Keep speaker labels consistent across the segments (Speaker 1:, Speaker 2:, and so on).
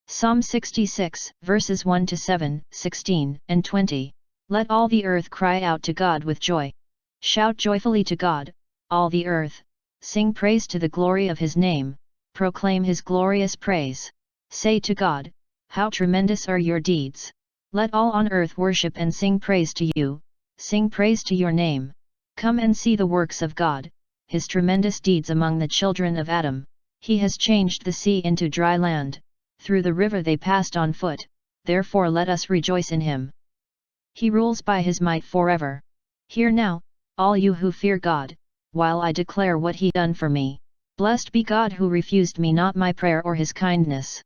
Speaker 1: Psalm 66, verses 1 to 7, 16, and 20. Let all the earth cry out to God with joy. Shout joyfully to God, all the earth, sing praise to the glory of his name, proclaim his glorious praise. Say to God, how tremendous are your deeds! Let all on earth worship and sing praise to you, sing praise to your name. Come and see the works of God, his tremendous deeds among the children of Adam. He has changed the sea into dry land, through the river they passed on foot, therefore let us rejoice in him. He rules by his might forever. Hear now, all you who fear God, while I declare what he done for me. Blessed be God who refused me not my prayer or his kindness.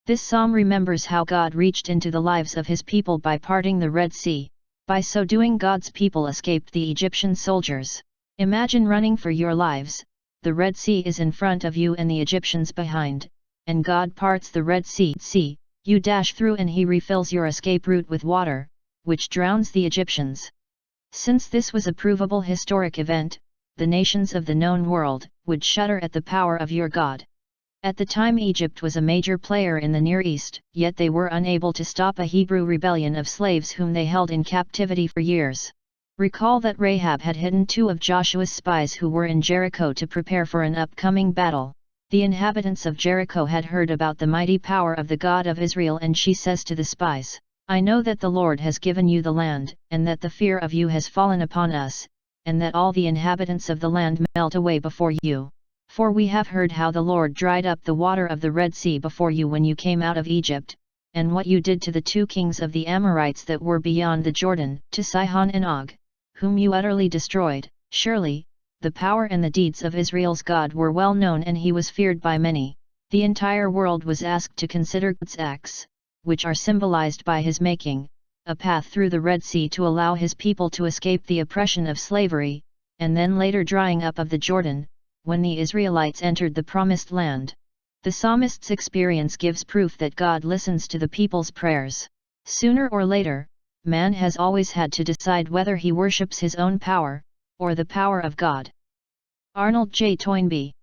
Speaker 1: This psalm remembers how God reached into the lives of his people by parting the Red Sea. By so doing God's people escaped the Egyptian soldiers. Imagine running for your lives, the Red Sea is in front of you and the Egyptians behind, and God parts the Red Sea, you dash through and he refills your escape route with water, which drowns the Egyptians. Since this was a provable historic event, the nations of the known world would shudder at the power of your God. At the time Egypt was a major player in the Near East, yet they were unable to stop a Hebrew rebellion of slaves whom they held in captivity for years. Recall that Rahab had hidden 2 of Joshua's spies who were in Jericho to prepare for an upcoming battle. The inhabitants of Jericho had heard about the mighty power of the God of Israel, and she says to the spies, I know that the Lord has given you the land, and that the fear of you has fallen upon us, and that all the inhabitants of the land melt away before you. For we have heard how the Lord dried up the water of the Red Sea before you when you came out of Egypt, and what you did to the 2 kings of the Amorites that were beyond the Jordan, to Sihon and Og, whom you utterly destroyed. Surely, the power and the deeds of Israel's God were well known and he was feared by many. The entire world was asked to consider God's acts, which are symbolized by his making a path through the Red Sea to allow his people to escape the oppression of slavery, and then later drying up of the Jordan, when the Israelites entered the Promised Land. The psalmist's experience gives proof that God listens to the people's prayers. Sooner or later, man has always had to decide whether he worships his own power, or the power of God. Arnold J. Toynbee.